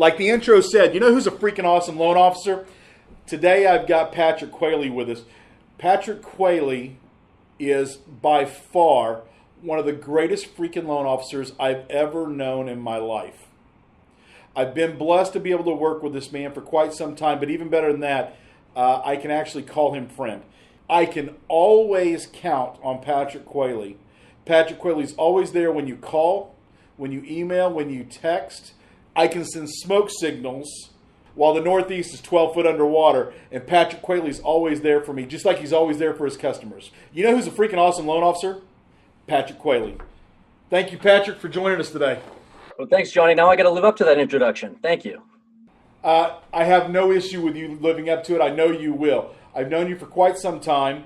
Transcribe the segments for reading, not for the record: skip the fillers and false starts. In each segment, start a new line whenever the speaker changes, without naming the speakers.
Like the intro said, you know who's a freaking awesome loan officer? Today I've got Patrick Queally with us. Patrick Queally is by far one of the greatest freaking loan officers I've ever known in my life. I've been blessed to be able to work with this man for quite some time, but even better than that, I can actually call him friend. I can always count on Patrick Queally. Patrick Queally's always there when you call, when you email, when you text. I can send smoke signals while the Northeast is 12 foot underwater, and Patrick Queally's always there for me, just like he's always there for his customers. You know who's a freaking awesome loan officer? Patrick Queally. Thank you, Patrick, for joining us today.
Well, thanks, Johnny. Now I got to live up to that introduction. Thank you.
I have no issue with you living up to it. I know you will. I've known you for quite some time.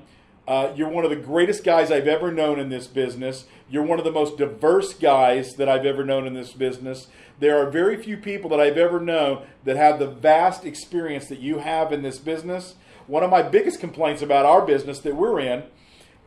You're one of the greatest guys I've ever known in this business. You're one of the most diverse guys that I've ever known in this business. There are very few people that I've ever known that have the vast experience that you have in this business. One of my biggest complaints about our business that we're in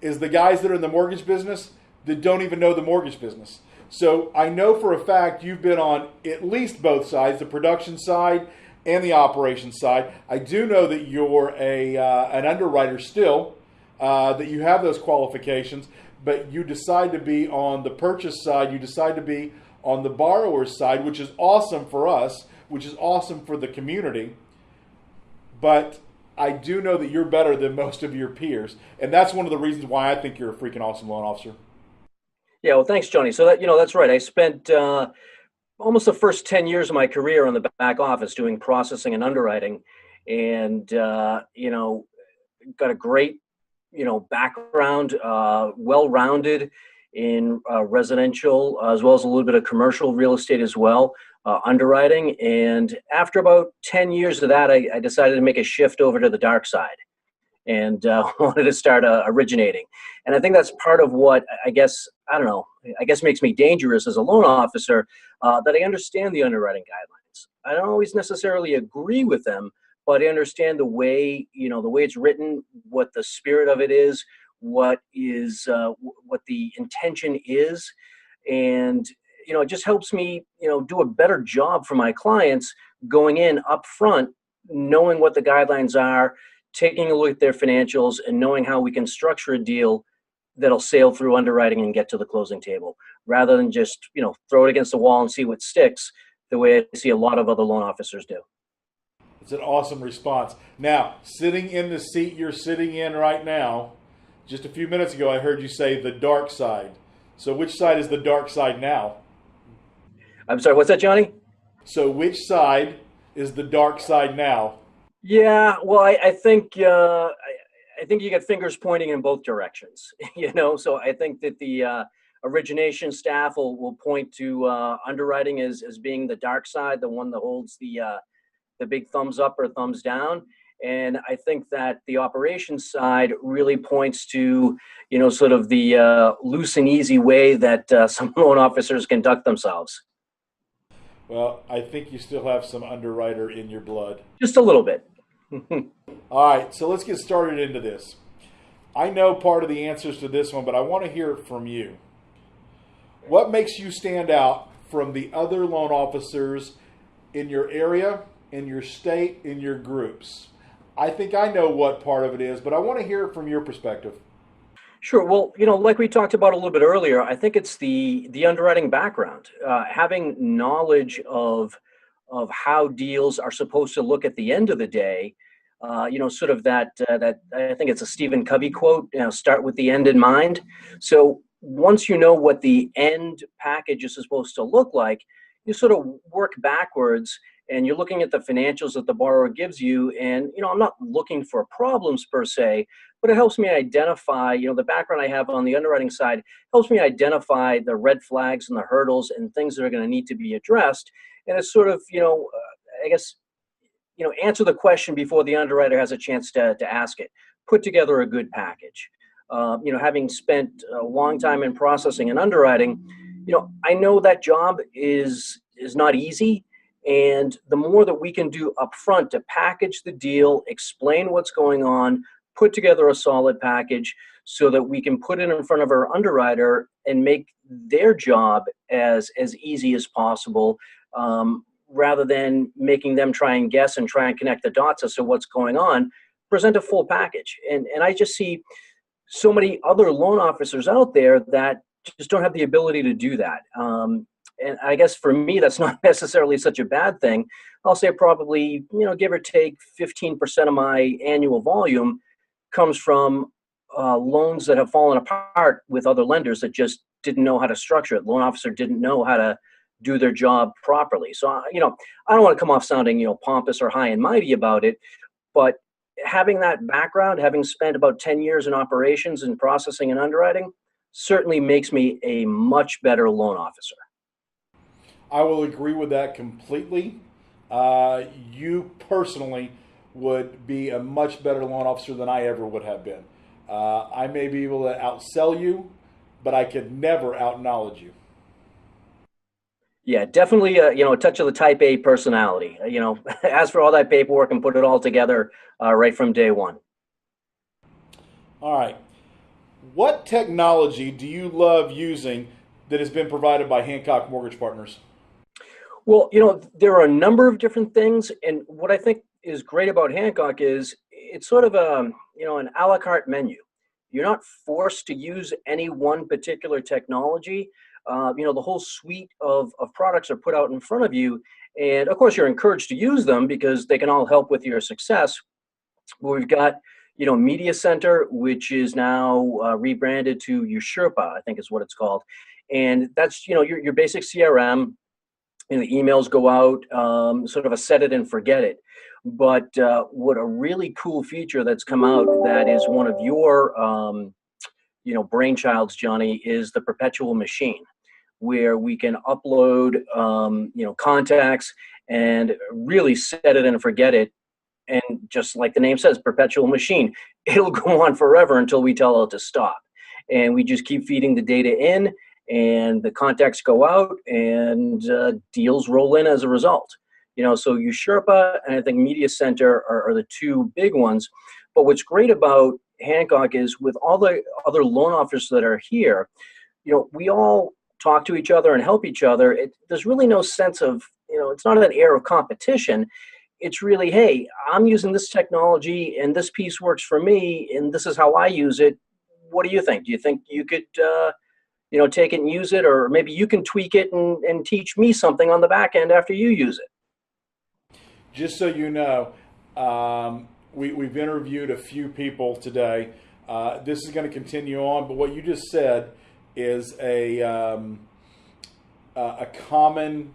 is the guys that are in the mortgage business that don't even know the mortgage business. So I know for a fact you've been on at least both sides, the production side and the operations side. I do know that you're an underwriter still, that you have those qualifications, but you decide to be on the purchase side, you decide to be on the borrower's side, which is awesome for us, which is awesome for the community. But I do know that you're better than most of your peers, and that's one of the reasons why I think you're a freaking awesome loan officer.
Yeah, well, thanks, Johnny. So that's right. I spent almost the first 10 years of my career on the back office doing processing and underwriting, and got a great background, well-rounded in residential as well as a little bit of commercial real estate as well, underwriting. And after about 10 years of that, I decided to make a shift over to the dark side and wanted to start originating. And I think that's part of what I guess makes me dangerous as a loan officer, that I understand the underwriting guidelines. I don't always necessarily agree with them, but I understand the way it's written, what the spirit of it is, what the intention is. And, it just helps me, do a better job for my clients going in up front, knowing what the guidelines are, taking a look at their financials and knowing how we can structure a deal that'll sail through underwriting and get to the closing table, rather than just, throw it against the wall and see what sticks, the way I see a lot of other loan officers do.
It's an awesome response. Now, sitting in the seat you're sitting in right now, just a few minutes ago I heard you say the dark side. So which side is the dark side now?
I'm sorry, what's that, Johnny?
So which side is the dark side now?
Yeah, well, I think you get fingers pointing in both directions. So I think that the origination staff will point to underwriting as being the dark side, the one that holds the big thumbs up or thumbs down. And I think that the operations side really points to, sort of the loose and easy way that some loan officers conduct themselves.
Well, I think you still have some underwriter in your blood.
Just a little bit.
All right, so let's get started into this. I know part of the answers to this one, but I want to hear it from you. What makes you stand out from the other loan officers in your area, in your state, in your groups? I think I know what part of it is, but I want to hear it from your perspective.
Sure. Well, like we talked about a little bit earlier, I think it's the underwriting background, having knowledge of how deals are supposed to look at the end of the day. Sort of that I think it's a Stephen Covey quote, start with the end in mind. So once you know what the end package is supposed to look like, you sort of work backwards and you're looking at the financials that the borrower gives you. And, I'm not looking for problems per se, but it helps me identify, the background I have on the underwriting side helps me identify the red flags and the hurdles and things that are going to need to be addressed. And it's sort of, answer the question before the underwriter has a chance to ask it. Put together a good package. Having spent a long time in processing and underwriting, I know that job is not easy. And the more that we can do up front to package the deal, explain what's going on, put together a solid package so that we can put it in front of our underwriter and make their job as easy as possible, rather than making them try and guess and try and connect the dots as to what's going on, present a full package. And I just see so many other loan officers out there that just don't have the ability to do that. And I guess for me, that's not necessarily such a bad thing. I'll say probably, give or take 15% of my annual volume comes from loans that have fallen apart with other lenders that just didn't know how to structure it. Loan officer didn't know how to do their job properly. So, I don't want to come off sounding, pompous or high and mighty about it, but having that background, having spent about 10 years in operations and processing and underwriting, certainly makes me a much better loan officer.
I will agree with that completely. You personally would be a much better loan officer than I ever would have been. I may be able to outsell you, but I could never out-knowledge you.
Yeah, definitely, a touch of the type A personality. As for all that paperwork and put it all together right from day one.
All right. What technology do you love using that has been provided by Hancock Mortgage Partners?
Well, there are a number of different things, and what I think is great about Hancock is it's sort of an a la carte menu. You're not forced to use any one particular technology. The whole suite of products are put out in front of you, and of course you're encouraged to use them because they can all help with your success. But we've got Media Center, which is now rebranded to Usurpa, I think is what it's called, and that's your basic CRM. The emails go out, sort of a set it and forget it. But what a really cool feature that's come out that is one of your brainchilds, Johnny, is the perpetual machine, where we can upload contacts and really set it and forget it. And just like the name says, perpetual machine, it'll go on forever until we tell it to stop. And we just keep feeding the data in, and the contacts go out, and deals roll in as a result. So Usurpa and I think Media Center are the two big ones. But what's great about Hancock is with all the other loan officers that are here, we all talk to each other and help each other. There's really no sense of, it's not an air of competition. It's really, hey, I'm using this technology and this piece works for me and this is how I use it. What do you think? Do you think you could, take it and use it, or maybe you can tweak it and teach me something on the back end after you use it?
Just so you know, we've interviewed a few people today. This is going to continue on, but what you just said is a common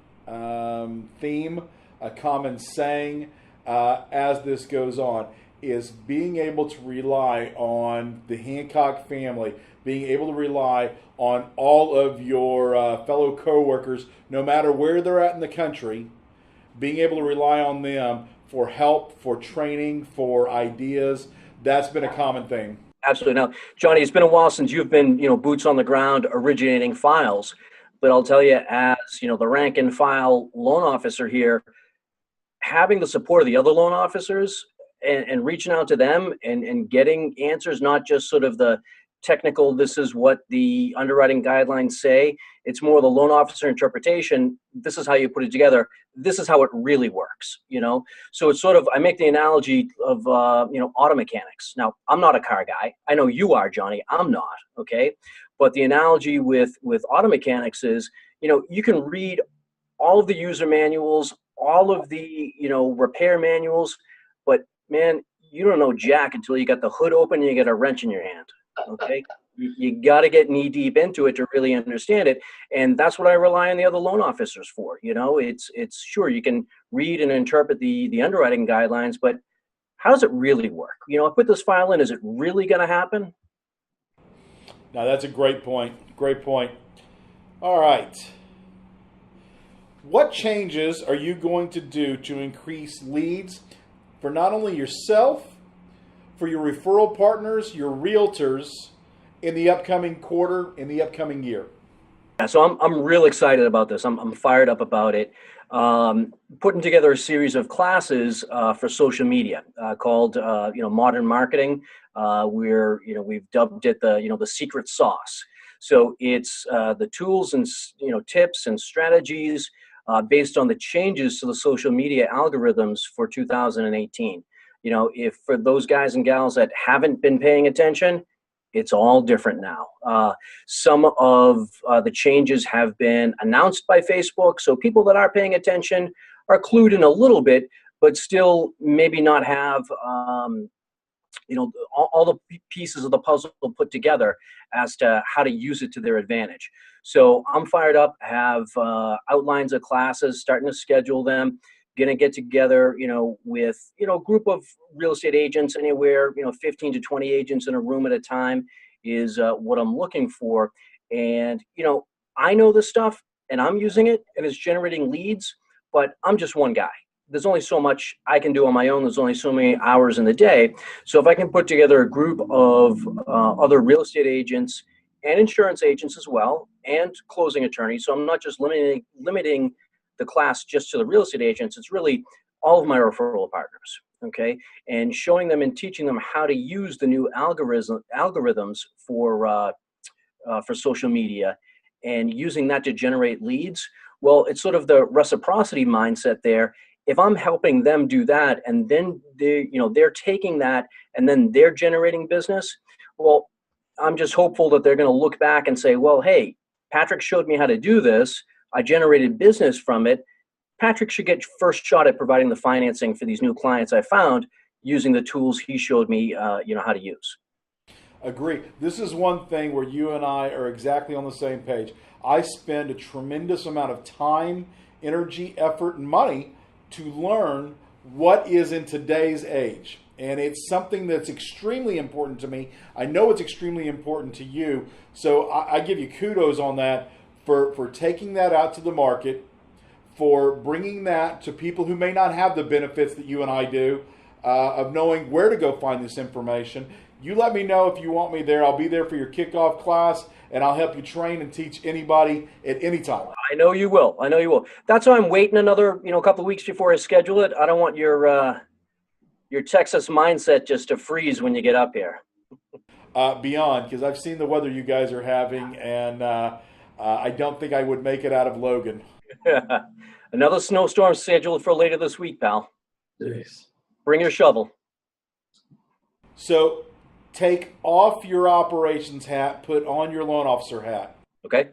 theme, a common saying as this goes on, is being able to rely on the Hancock family, being able to rely on all of your fellow coworkers, no matter where they're at in the country, being able to rely on them for help, for training, for ideas. That's been a common thing.
Absolutely. Now, Johnny, it's been a while since you've been, boots on the ground originating files, but I'll tell you, as the rank and file loan officer here, having the support of the other loan officers and reaching out to them and getting answers, not just sort of the technical, this is what the underwriting guidelines say. It's more the loan officer interpretation. This is how you put it together. This is how it really works, So it's sort of, I make the analogy of, auto mechanics. Now, I'm not a car guy. I know you are, Johnny. I'm not, okay? But the analogy with auto mechanics is, you can read all of the user manuals, all of the, repair manuals, but man, you don't know jack until you got the hood open and you get a wrench in your hand, okay? You got to get knee deep into it to really understand it. And that's what I rely on the other loan officers for. It's sure you can read and interpret the underwriting guidelines, but how does it really work? I put this file in, is it really going to happen?
Now, that's a great point. Great point. All right. What changes are you going to do to increase leads for not only yourself, for your referral partners, your realtors, in the upcoming quarter, in the upcoming year?
Yeah, so I'm real excited about this. I'm fired up about it. Putting together a series of classes for social media called Modern Marketing. Where we've dubbed it the secret sauce. So it's the tools and tips and strategies based on the changes to the social media algorithms for 2018. If for those guys and gals that haven't been paying attention, it's all different now. Some of the changes have been announced by Facebook, so people that are paying attention are clued in a little bit, but still maybe not have all the pieces of the puzzle put together as to how to use it to their advantage. So I'm fired up, have outlines of classes, starting to schedule them, going to get together, with, a group of real estate agents, anywhere, 15 to 20 agents in a room at a time is what I'm looking for. And, I know this stuff and I'm using it and it's generating leads, but I'm just one guy. There's only so much I can do on my own. There's only so many hours in the day. So if I can put together a group of other real estate agents and insurance agents as well, and closing attorneys. So I'm not just limiting the class just to the real estate agents. It's really all of my referral partners, okay? And showing them and teaching them how to use the new algorithms for social media and using that to generate leads. Well, it's sort of the reciprocity mindset there. If I'm helping them do that, and then they're taking that and then they're generating business, well, I'm just hopeful that they're going to look back and say, well, hey, Patrick showed me how to do this. I generated business from it. Patrick should get first shot at providing the financing for these new clients I found using the tools he showed me, how to use.
Agree. This is one thing where you and I are exactly on the same page. I spend a tremendous amount of time, energy, effort, and money to learn what is in today's age. And it's something that's extremely important to me. I know it's extremely important to you. So I give you kudos on that for taking that out to the market, for bringing that to people who may not have the benefits that you and I do, of knowing where to go find this information. You let me know if you want me there. I'll be there for your kickoff class, and I'll help you train and teach anybody at any time.
I know you will. That's why I'm waiting another, couple of weeks before I schedule it. I don't want your Texas mindset just to freeze when you get up here.
Beyond, because I've seen the weather you guys are having, and I don't think I would make it out of Logan.
Another snowstorm scheduled for later this week, pal.
Jeez.
Bring your shovel.
So take off your operations hat, put on your loan officer hat.
Okay.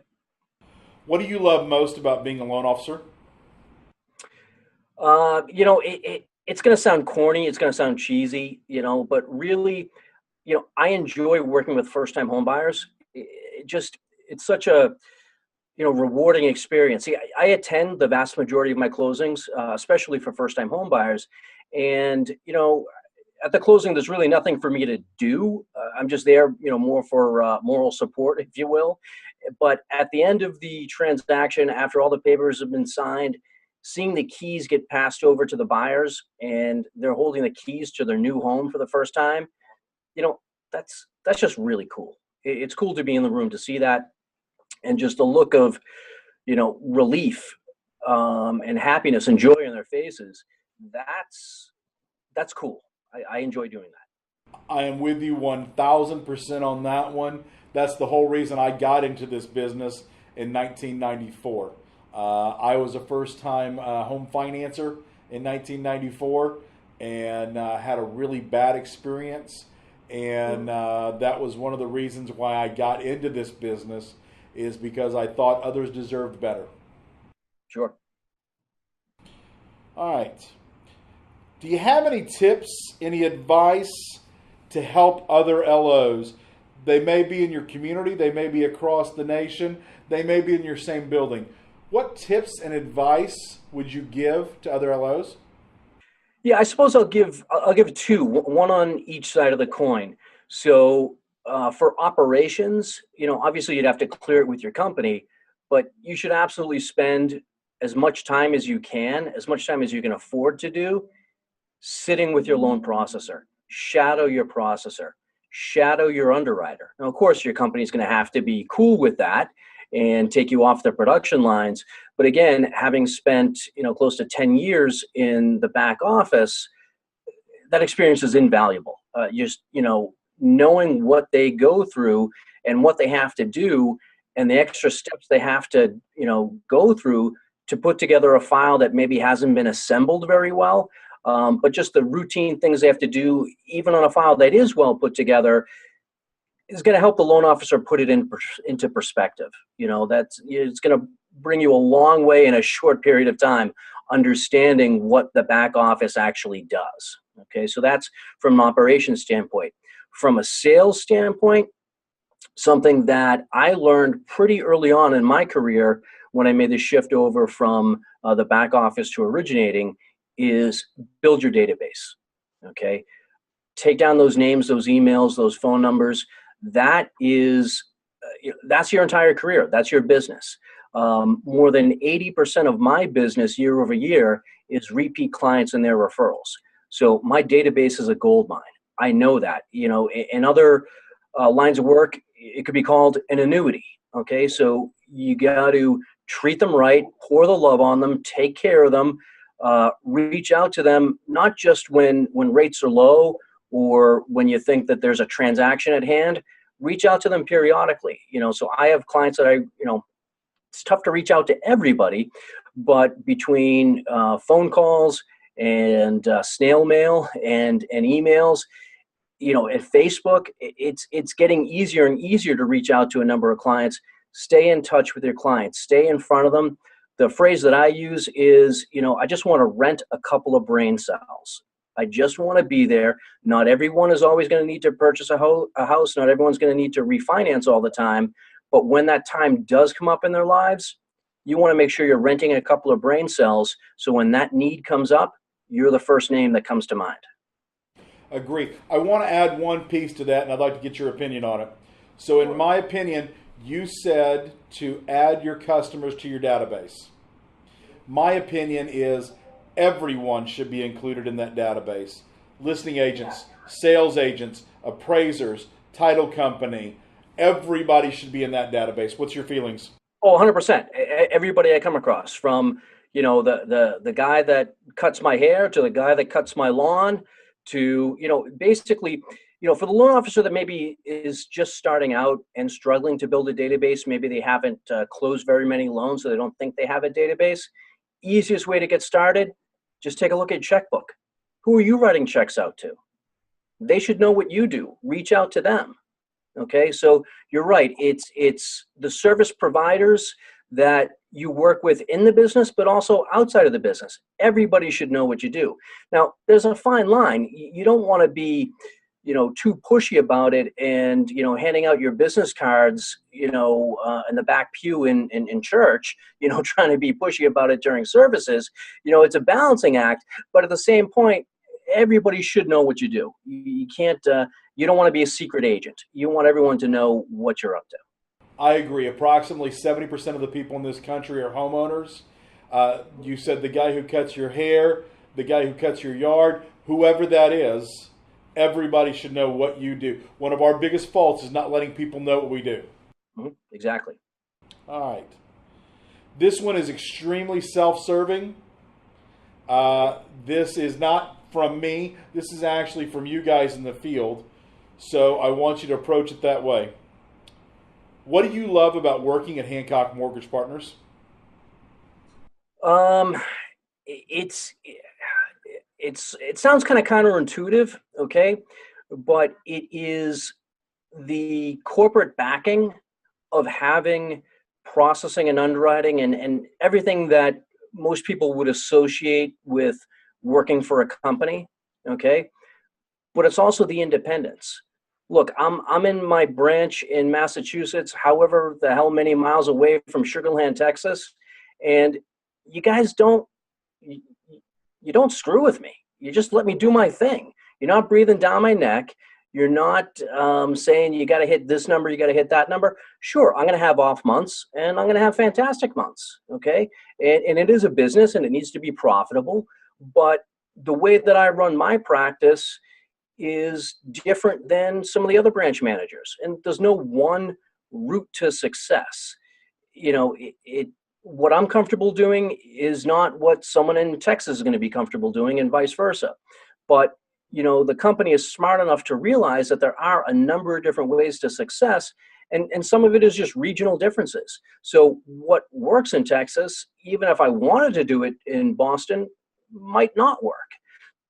What do you love most about being a loan officer?
It's going to sound corny. It's going to sound cheesy, but really, I enjoy working with first-time home buyers. It's such a, rewarding experience. See, I attend the vast majority of my closings, especially for first-time home buyers. And, at the closing, there's really nothing for me to do. I'm just there, more for moral support, if you will. But at the end of the transaction, after all the papers have been signed, seeing the keys get passed over to the buyers and they're holding the keys to their new home for the first time, that's just really cool. It's cool to be in the room to see that, and just the look of, relief and happiness and joy in their faces. That's cool. I enjoy doing that.
I am with you 1,000% on that one. That's the whole reason I got into this business in 1994. I was a first-time home financer in 1994 and had a really bad experience. And that was one of the reasons why I got into this business, is because I thought others deserved better.
Sure.
All right. Do you have any tips, any advice to help other LOs? They may be in your community, they may be across the nation, they may be in your same building. What tips and advice would you give to other LOs?
Yeah, I suppose I'll give two, one on each side of the coin. So for operations, obviously you'd have to clear it with your company, but you should absolutely spend as much time as you can, as much time as you can afford to do, sitting with your loan processor. Shadow your processor. Shadow your underwriter. Now, of course, your company's going to have to be cool with that and take you off the production lines. But again, having spent, close to 10 years in the back office, that experience is invaluable. Just, knowing what they go through and what they have to do and the extra steps they have to, go through to put together a file that maybe hasn't been assembled very well. But just the routine things they have to do, even on a file that is well put together, is going to help the loan officer put it into perspective. It's going to bring you a long way in a short period of time, understanding what the back office actually does. Okay, so that's from an operations standpoint. From a sales standpoint, something that I learned pretty early on in my career when I made the shift over from the back office to originating is build your database. Okay, take down those names, those emails, those phone numbers. That's your entire career. That's your business. More than 80% of my business year over year is repeat clients and their referrals. So my database is a gold mine. I know that. In other lines of work, it could be called an annuity. Okay, so you got to treat them right, pour the love on them, take care of them, reach out to them, not just when rates are low or when you think that there's a transaction at hand. Reach out to them periodically. So I have clients that it's tough to reach out to everybody, but between phone calls and snail mail and emails, at Facebook, it's getting easier and easier to reach out to a number of clients. Stay in touch with your clients. Stay in front of them. The phrase that I use is, I just want to rent a couple of brain cells. I just want to be there. Not everyone is always going to need to purchase a house. Not everyone's going to need to refinance all the time. But when that time does come up in their lives, you want to make sure you're renting a couple of brain cells. So when that need comes up, you're the first name that comes to mind.
Agree. I want to add one piece to that, and I'd like to get your opinion on it. So in my opinion, you said to add your customers to your database. My opinion is everyone should be included in that database. Listing agents, sales agents, appraisers, title company, everybody should be in that database. What's your feelings?
Oh, 100%. Everybody I come across, from the guy that cuts my hair to the guy that cuts my lawn to basically for the loan officer that maybe is just starting out and struggling to build a database. Maybe they haven't closed very many loans, so they don't think they have a database. Easiest way to get started, just take a look at your checkbook. Who are you writing checks out to? They should know what you do. Reach out to them. Okay, so you're right. It's the service providers that you work with in the business, but also outside of the business. Everybody should know what you do. Now, there's a fine line. You don't want to be, too pushy about it and, handing out your business cards, in the back pew in church, trying to be pushy about it during services. It's a balancing act, but at the same point, everybody should know what you do. You can't, you don't want to be a secret agent. You want everyone to know what you're up to.
I agree. Approximately 70% of the people in this country are homeowners. You said the guy who cuts your hair, the guy who cuts your yard, whoever that is, everybody should know what you do. One of our biggest faults is not letting people know what we do.
Mm-hmm. Exactly.
All right. This one is extremely self-serving. This is not from me. This is actually from you guys in the field. So I want you to approach it that way. What do you love about working at Hancock Mortgage Partners?
It sounds kind of counterintuitive, okay? But it is the corporate backing of having processing and underwriting and everything that most people would associate with working for a company, okay? But it's also the independence. Look, I'm in my branch in Massachusetts, however the hell many miles away from Sugar Land, Texas, and you guys don't screw with me. You just let me do my thing. You're not breathing down my neck. You're not saying you got to hit this number, you got to hit that number. Sure, I'm going to have off months, and I'm going to have fantastic months, okay? And it is a business, and it needs to be profitable, but the way that I run my practice is different than some of the other branch managers. And there's no one route to success. What I'm comfortable doing is not what someone in Texas is going to be comfortable doing, and vice versa. But, the company is smart enough to realize that there are a number of different ways to success. And some of it is just regional differences. So what works in Texas, even if I wanted to do it in Boston, might not work.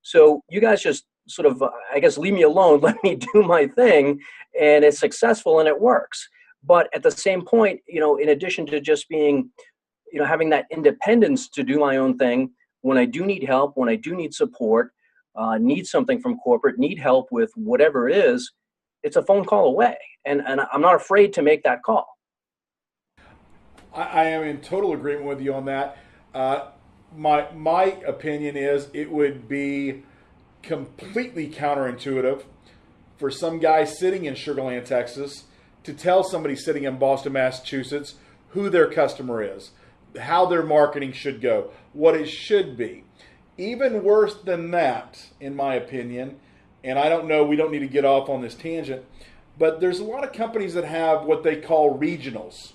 So you guys just sort of, I guess, leave me alone, let me do my thing, and it's successful and it works. But at the same point, in addition to just being, having that independence to do my own thing, when I do need help, when I do need support, need something from corporate, need help with whatever it is, it's a phone call away. And I'm not afraid to make that call.
I am in total agreement with you on that. My opinion is it would be completely counterintuitive for some guy sitting in Sugar Land, Texas, to tell somebody sitting in Boston, Massachusetts, who their customer is, how their marketing should go, what it should be. Even worse than that, in my opinion, and I don't know, we don't need to get off on this tangent, but there's a lot of companies that have what they call regionals.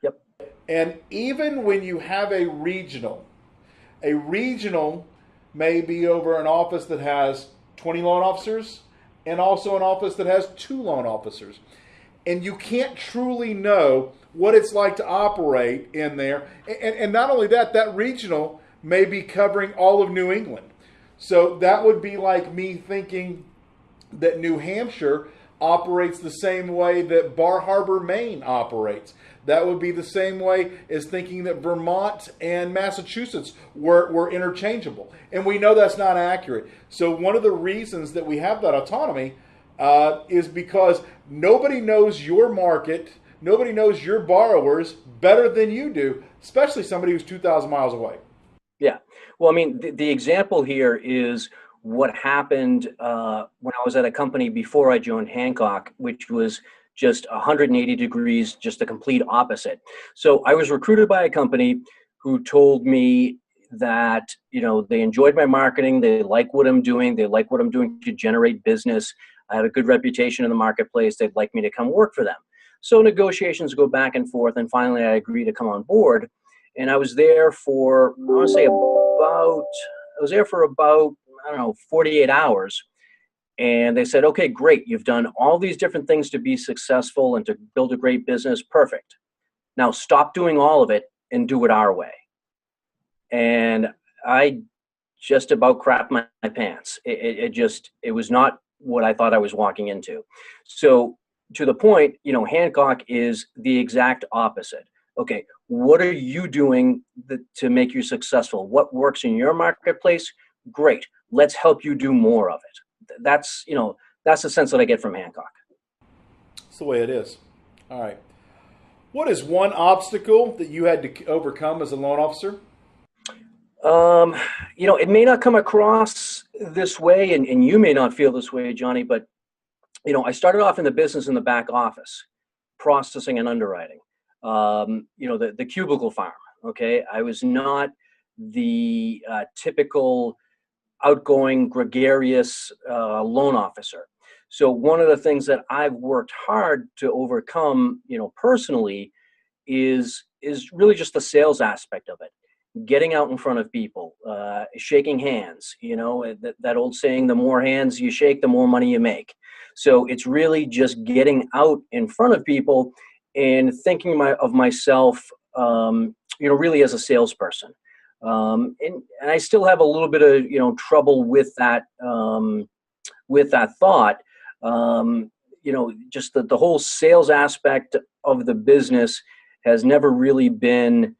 Yep.
And even when you have a regional may be over an office that has 20 loan officers and also an office that has 2 loan officers. And you can't truly know what it's like to operate in there. And not only that, that regional may be covering all of New England. So that would be like me thinking that New Hampshire operates the same way that Bar Harbor, Maine operates. That would be the same way as thinking that Vermont and Massachusetts were interchangeable. And we know that's not accurate. So one of the reasons that we have that autonomy is because nobody knows your market, nobody knows your borrowers better than you do, especially somebody who's 2,000 miles away.
Yeah. Well, I mean, the example here is what happened when I was at a company before I joined Hancock, which was just 180 degrees, just the complete opposite. So I was recruited by a company who told me that, they enjoyed my marketing. They like what I'm doing. They like what I'm doing to generate business. I have a good reputation in the marketplace. They'd like me to come work for them. So negotiations go back and forth. And finally, I agreed to come on board. And I was there for, I want to say about 48 hours. And they said, okay, great. You've done all these different things to be successful and to build a great business. Perfect. Now stop doing all of it and do it our way. And I just about crapped my pants. It was not what I thought I was walking into. So to the point, Hancock is the exact opposite. Okay, what are you doing to make you successful? What works in your marketplace? Great. Let's help you do more of it. That's the sense that I get from Hancock.
That's the way it is. All right. What is one obstacle that you had to overcome as a loan officer?
It may not come across this way, and you may not feel this way, Johnny, but, I started off in the business in the back office, processing and underwriting, the cubicle farm. Okay. I was not the typical outgoing, gregarious loan officer. So one of the things that I've worked hard to overcome, personally, is really just the sales aspect of it. Getting out in front of people, shaking hands, that old saying, the more hands you shake, the more money you make. So it's really just getting out in front of people and thinking of myself, really as a salesperson. And I still have a little bit of, trouble with that thought. Just the whole sales aspect of the business has never really been,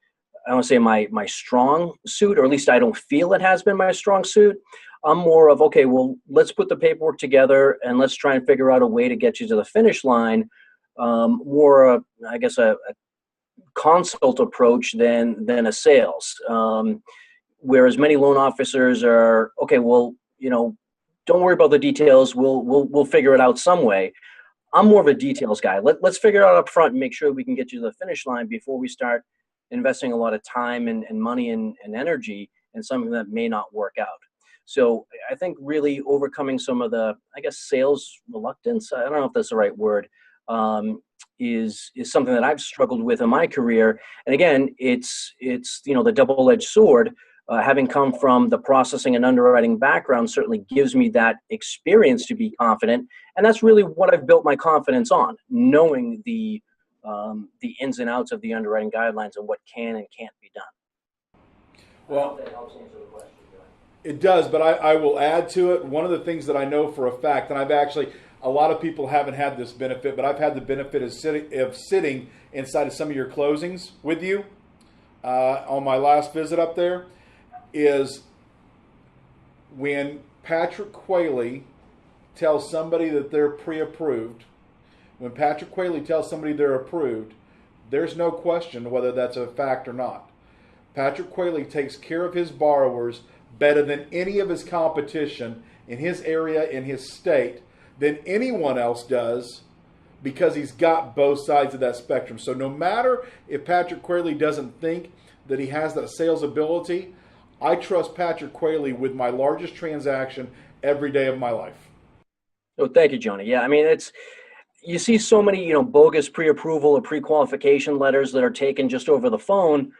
I don't want to say my strong suit, or at least I don't feel it has been my strong suit. I'm more of, okay, well, let's put the paperwork together and let's try and figure out a way to get you to the finish line. More, I guess, a consult approach than a sales. Whereas many loan officers are, okay, well, don't worry about the details. We'll figure it out some way. I'm more of a details guy. Let's figure it out up front and make sure we can get you to the finish line before we start investing a lot of time and money and energy in something that may not work out. So I think really overcoming some of the, I guess, sales reluctance, I don't know if that's the right word, is something that I've struggled with in my career. And again, it's the double-edged sword. having come from the processing and underwriting background certainly gives me that experience to be confident. And that's really what I've built my confidence on, knowing the ins and outs of the underwriting guidelines and what can and can't be done.
Well,
that helps answer the question.
it does, but I will add to it. One of the things that I know for a fact, and I've actually, a lot of people haven't had this benefit, but I've had the benefit of sitting inside of some of your closings with you on my last visit up there, is when Patrick Queally tells somebody that they're pre-approved, when Patrick Queally tells somebody they're approved, there's no question whether that's a fact or not. Patrick Queally takes care of his borrowers better than any of his competition in his area, in his state, than anyone else does, because he's got both sides of that spectrum. So no matter if Patrick Queally doesn't think that he has that sales ability, I trust Patrick Queally with my largest transaction every day of my life.
Oh, thank you, Johnny. Yeah, I mean, you see so many, bogus pre-approval or pre-qualification letters that are taken just over the phone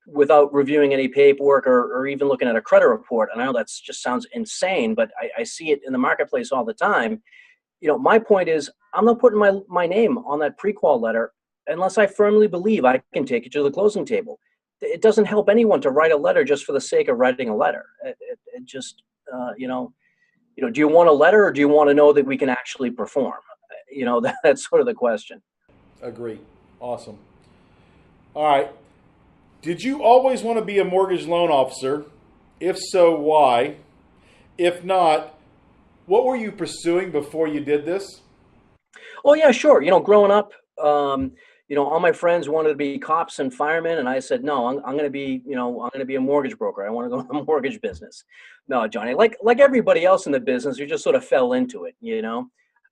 without reviewing any paperwork or even looking at a credit report. And I know that just sounds insane, but I see it in the marketplace all the time. My point is, I'm not putting my name on that pre-qual letter unless I firmly believe I can take it to the closing table. It doesn't help anyone to write a letter just for the sake of writing a letter. It just, do you want a letter, or do you want to know that we can actually perform? That's sort of the question.
Agree. Awesome. All right. Did you always want to be a mortgage loan officer? If so, why? If not, what were you pursuing before you did this?
Oh yeah, sure. Growing up, all my friends wanted to be cops and firemen, and I said, no, I'm going to be, I'm going to be a mortgage broker. I want to go in the mortgage business. No, Johnny, like everybody else in the business, you just sort of fell into it.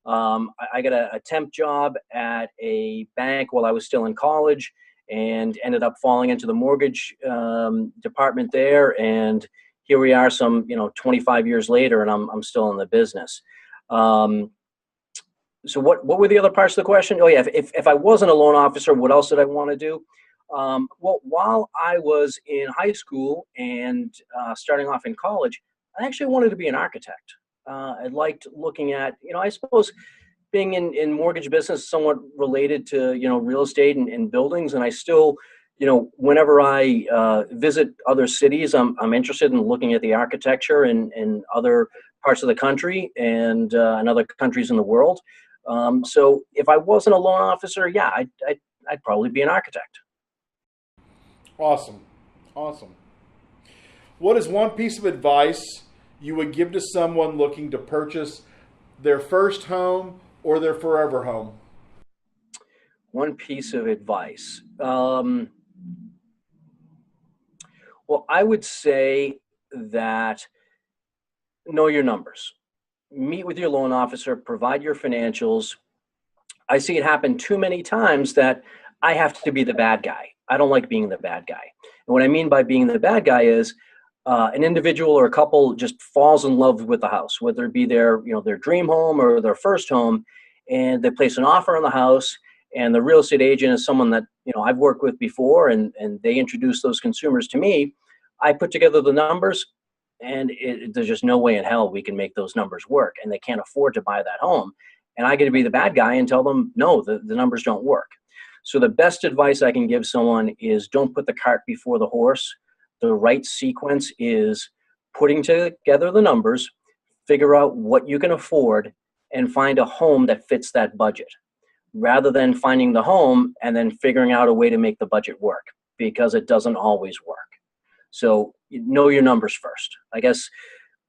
I got a temp job at a bank while I was still in college, and ended up falling into the mortgage department there. And here we are, 25 years later, and I'm still in the business. So what were the other parts of the question? Oh yeah, if I wasn't a loan officer, what else did I want to do? Well, while I was in high school and starting off in college, I actually wanted to be an architect. I liked looking at, I suppose being in mortgage business, somewhat related to, real estate and buildings. And I still, whenever I visit other cities, I'm interested in looking at the architecture in other parts of the country and other countries in the world. So if I wasn't a loan officer, yeah, I'd probably be an architect.
Awesome. Awesome. What is one piece of advice you would give to someone looking to purchase their first home or their forever home?
One piece of advice. Well, I would say that know your numbers. Meet with your loan officer, provide your financials. I see it happen too many times that I have to be the bad guy. I don't like being the bad guy. And what I mean by being the bad guy is an individual or a couple just falls in love with the house, whether it be their dream home or their first home, and they place an offer on the house, and the real estate agent is someone that I've worked with before, and they introduce those consumers to me. I put together the numbers, and there's just no way in hell we can make those numbers work, and they can't afford to buy that home. And I get to be the bad guy and tell them, no, the numbers don't work. So the best advice I can give someone is don't put the cart before the horse. The right sequence is putting together the numbers, figure out what you can afford, and find a home that fits that budget, rather than finding the home and then figuring out a way to make the budget work, because it doesn't always work. So know your numbers first. I guess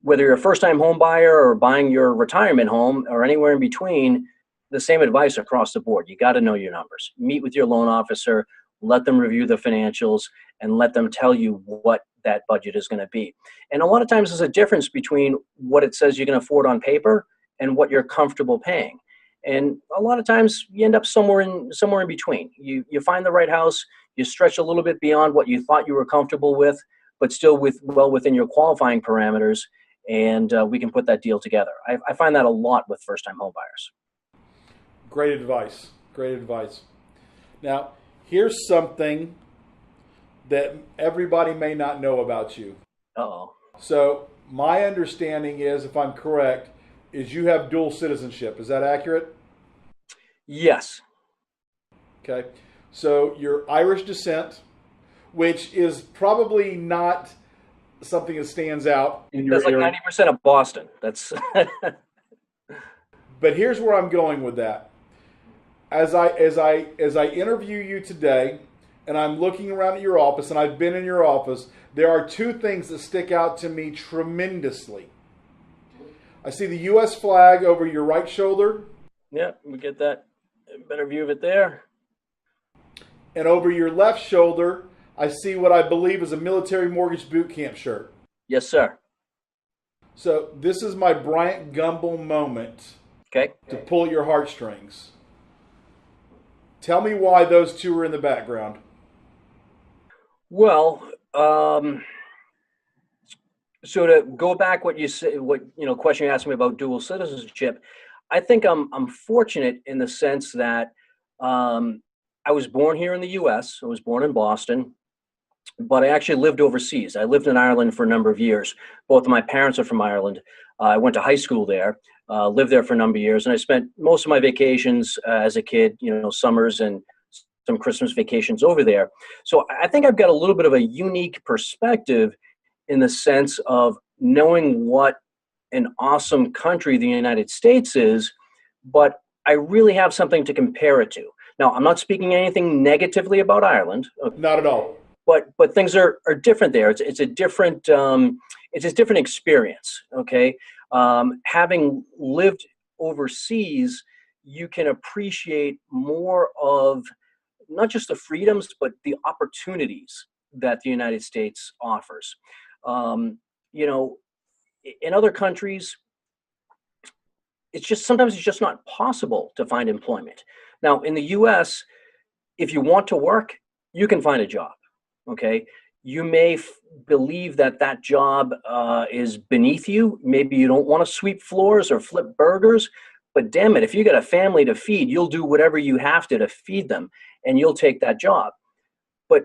whether you're a first-time home buyer or buying your retirement home or anywhere in between, the same advice across the board. You got to know your numbers. Meet with your loan officer, let them review the financials, and let them tell you what that budget is going to be. And a lot of times there's a difference between what it says you can afford on paper and what you're comfortable paying. And a lot of times you end up somewhere in between. You find the right house, you stretch a little bit beyond what you thought you were comfortable with, but still well within your qualifying parameters, and we can put that deal together. I find that a lot with first-time home buyers.
Great advice. Great advice. Now, here's something that everybody may not know about you.
Uh-oh.
So my understanding is, if I'm correct, is you have dual citizenship. Is that accurate?
Yes.
Okay. So you're Irish descent, which is probably not something that stands out in your
That's like
area.
90% of Boston. That's
But here's where I'm going with that. As I interview you today, and I'm looking around at your office, and I've been in your office, there are two things that stick out to me tremendously. I see the U.S. flag over your right shoulder,
yeah, we get that better view of it there.
and over your left shoulder, I see what I believe is a military mortgage boot camp shirt.
Yes, sir.
So this is my Bryant Gumbel moment
Okay.
to pull your heartstrings. Tell me why those two are in the background.
Well, so to go back, what you say, question you asked me about dual citizenship, I think I'm fortunate in the sense that um, I was born here in the U.S. I was born in Boston, but I actually lived overseas. I lived in Ireland for a number of years. Both of my parents are from Ireland. I went to high school there, lived there for a number of years, and I spent most of my vacations as a kid, summers and some Christmas vacations over there. So I think I've got a little bit of a unique perspective in the sense of knowing what an awesome country the United States is, but I really have something to compare it to. Now, I'm not speaking anything negatively about Ireland,
Not at all.
but things are different there. It's a different experience. Okay, having lived overseas, you can appreciate more of not just the freedoms but the opportunities that the United States offers. Um, you know, in other countries, sometimes it's just not possible to find employment. Now, in the U.S., if you want to work, you can find a job. Okay, you may believe that that job is beneath you. Maybe you don't want to sweep floors or flip burgers, but damn it, if you got a family to feed, you'll do whatever you have to feed them, and you'll take that job. But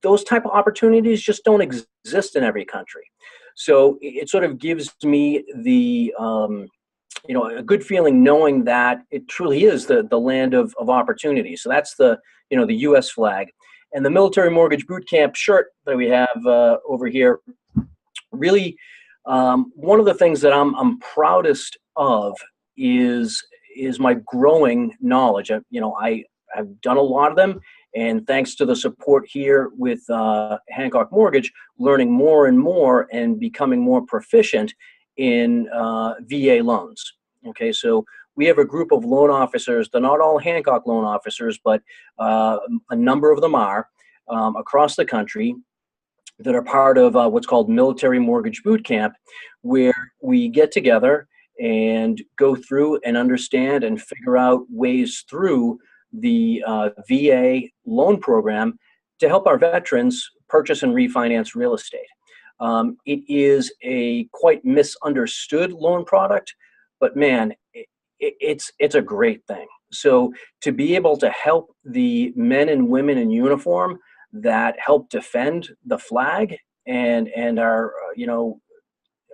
those type of opportunities just don't exist in every country. So it sort of gives me the a good feeling knowing that it truly is the land of opportunity. So that's the U.S. flag, and the military mortgage boot camp shirt that we have over here. Really, one of the things that I'm proudest of is my growing knowledge. I've done a lot of them, and thanks to the support here with Hancock Mortgage, learning more and more and becoming more proficient in VA loans. Okay, so we have a group of loan officers. They're not all Hancock loan officers, but a number of them are across the country that are part of what's called Military Mortgage Boot Camp, where we get together and go through and understand and figure out ways through the VA loan program to help our veterans purchase and refinance real estate. It is a quite misunderstood loan product, but man, it's a great thing. So to be able to help the men and women in uniform that help defend the flag and our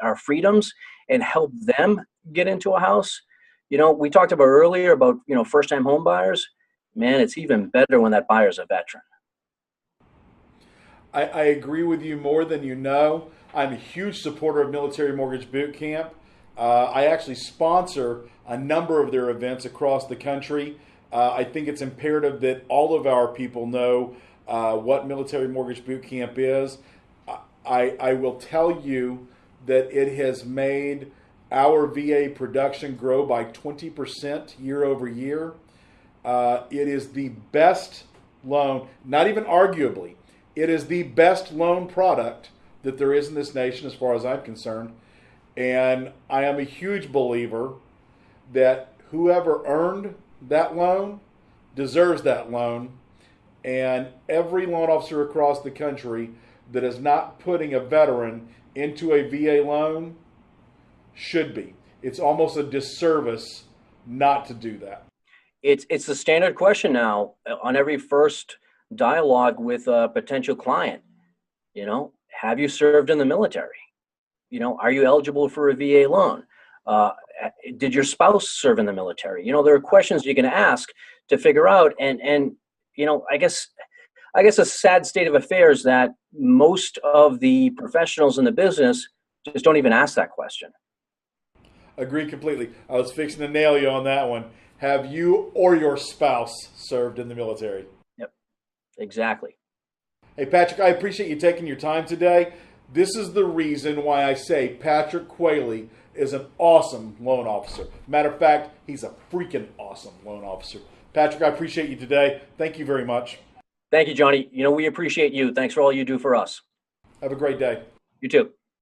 our freedoms and help them get into a house. We talked about earlier about first time home buyers. Man, it's even better when that buyer's a veteran.
I agree with you more than you know. I'm a huge supporter of Military Mortgage Boot Camp. I actually sponsor a number of their events across the country. I think it's imperative that all of our people know what Military Mortgage Boot Camp is. I will tell you that it has made our VA production grow by 20% year over year. It is the best loan, not even arguably, it is the best loan product that there is in this nation as far as I'm concerned. And I am a huge believer that whoever earned that loan deserves that loan. And every loan officer across the country that is not putting a veteran into a VA loan should be. It's almost a disservice not to do that.
It's the standard question now on every first dialogue with a potential client. have you served in the military? Are you eligible for a VA loan? Did your spouse serve in the military? There are questions you can ask to figure out. And I guess a sad state of affairs that most of the professionals in the business just don't even ask that question.
Agree completely. I was fixing to nail you on that one. Have you or your spouse served in the military?
Yep, exactly.
Hey, Patrick, I appreciate you taking your time today. This is the reason why I say Patrick Queally is an awesome loan officer. Matter of fact, he's a freaking awesome loan officer. Patrick, I appreciate you today. Thank you very much.
Thank you, Johnny. We appreciate you. Thanks for all you do for us.
Have a great day.
You too.